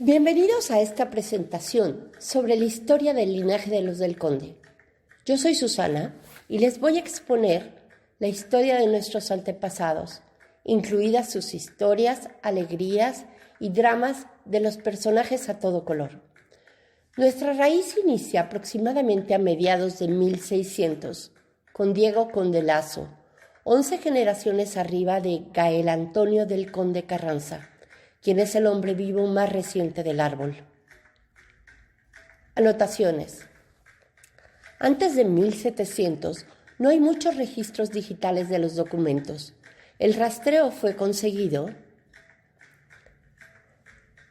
Bienvenidos a esta presentación sobre la historia del linaje de los del Conde. Yo soy Susana y les voy a exponer la historia de nuestros antepasados, incluidas sus historias, alegrías y dramas de los personajes a todo color. Nuestra raíz inicia aproximadamente a mediados de 1600, con Diego Conde Lazo, 11 generaciones arriba de Gael Antonio del Conde Carranza, quien es el hombre vivo más reciente del árbol. Anotaciones. Antes de 1700 no hay muchos registros digitales de los documentos. El rastreo fue conseguido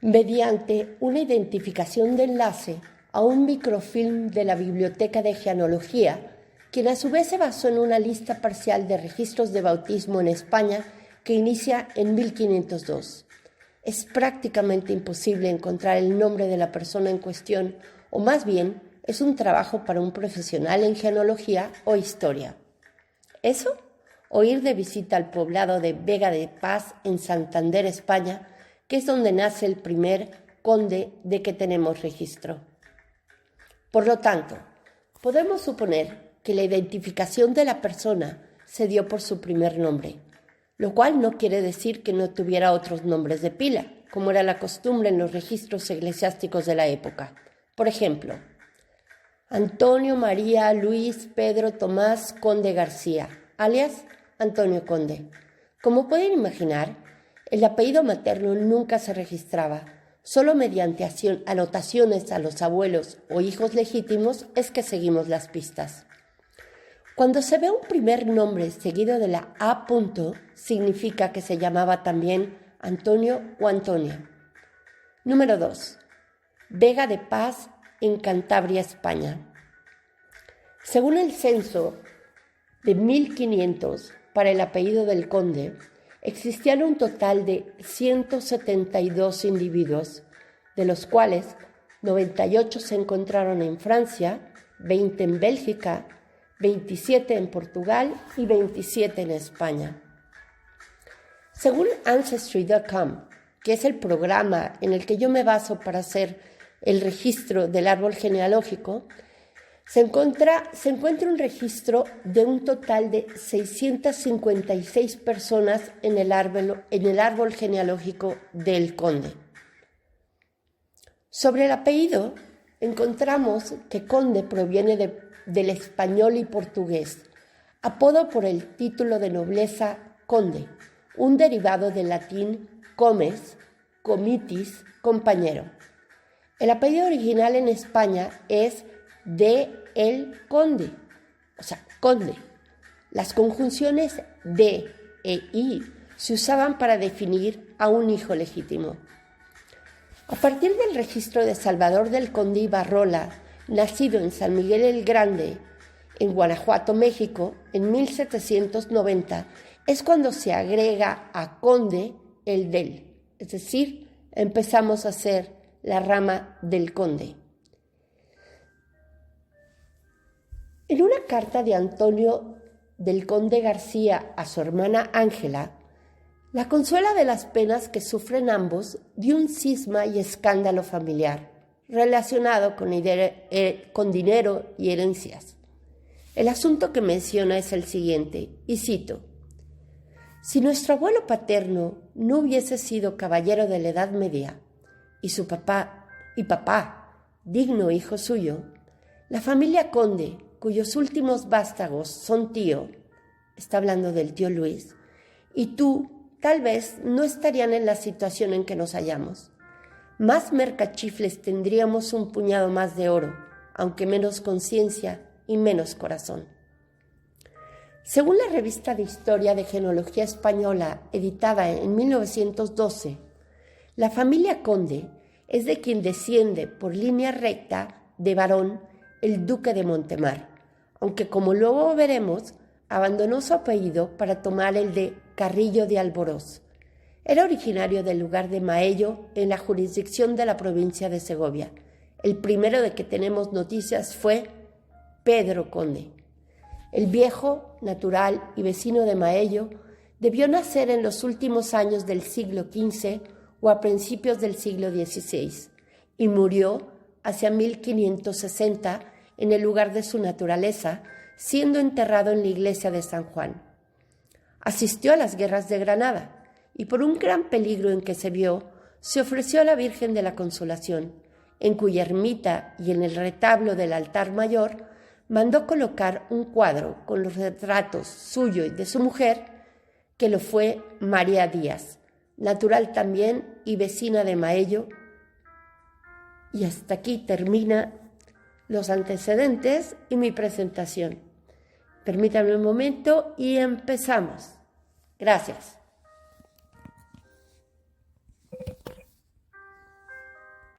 mediante una identificación de enlace a un microfilm de la Biblioteca de Genealogía, quien a su vez se basó en una lista parcial de registros de bautismo en España que inicia en 1502. Es prácticamente imposible encontrar el nombre de la persona en cuestión, o más bien es un trabajo para un profesional en genealogía o historia. ¿Eso? O ir de visita al poblado de Vega de Paz en Santander, España, que es donde nace el primer conde de que tenemos registro. Por lo tanto, podemos suponer que la identificación de la persona se dio por su primer nombre, lo cual no quiere decir que no tuviera otros nombres de pila, como era la costumbre en los registros eclesiásticos de la época. Por ejemplo, Antonio María Luis Pedro Tomás Conde García, alias Antonio Conde. Como pueden imaginar, el apellido materno nunca se registraba. Solo mediante anotaciones a los abuelos o hijos legítimos es que seguimos las pistas. Cuando se ve un primer nombre seguido de la A punto, significa que se llamaba también Antonio o Antonia. Número 2. Vega de Paz en Cantabria, España. Según el censo de 1500, para el apellido del conde, existían un total de 172 individuos, de los cuales 98 se encontraron en Francia, 20 en Bélgica, 27 en Portugal y 27 en España. Según Ancestry.com, que es el programa en el que yo me baso para hacer el registro del árbol genealógico, se encuentra un registro de un total de 656 personas en el árbol genealógico del conde. Sobre el apellido, encontramos que conde proviene del español y portugués, apodo por el título de nobleza conde, un derivado del latín comes, comitis, compañero. El apellido original en España es de el conde, o sea, conde. Las conjunciones de e i se usaban para definir a un hijo legítimo. A partir del registro de Salvador del Conde Ibarrola, nacido en San Miguel el Grande, en Guanajuato, México, en 1790, es cuando se agrega a conde el del, es decir, empezamos a hacer la rama del conde. En una carta de Antonio del Conde García a su hermana Ángela, la consuela de las penas que sufren ambos de un cisma y escándalo familiar relacionado con dinero y herencias. El asunto que menciona es el siguiente, y cito: si nuestro abuelo paterno no hubiese sido caballero de la Edad Media y su papá, digno hijo suyo, la familia Conde, cuyos últimos vástagos son tío, está hablando del tío Luis, y tú, tal vez no estarían en la situación en que nos hallamos. Más mercachifles tendríamos un puñado más de oro, aunque menos conciencia y menos corazón. Según la revista de Historia de Genealogía Española, editada en 1912, la familia Conde es de quien desciende por línea recta de varón el duque de Montemar, aunque como luego veremos, abandonó su apellido para tomar el de Carrillo de Alborós. Era originario del lugar de Maello, en la jurisdicción de la provincia de Segovia. El primero de que tenemos noticias fue Pedro Conde. El viejo, natural y vecino de Maello, debió nacer en los últimos años del siglo XV o a principios del siglo XVI y murió hacia 1560 en el lugar de su naturaleza, siendo enterrado en la iglesia de San Juan. Asistió a las guerras de Granada y por un gran peligro en que se vio, se ofreció a la Virgen de la Consolación, en cuya ermita y en el retablo del altar mayor mandó colocar un cuadro con los retratos suyo y de su mujer, que lo fue María Díaz, natural también y vecina de Maello. Y hasta aquí termina los antecedentes y mi presentación. Permítanme un momento y empezamos. Gracias.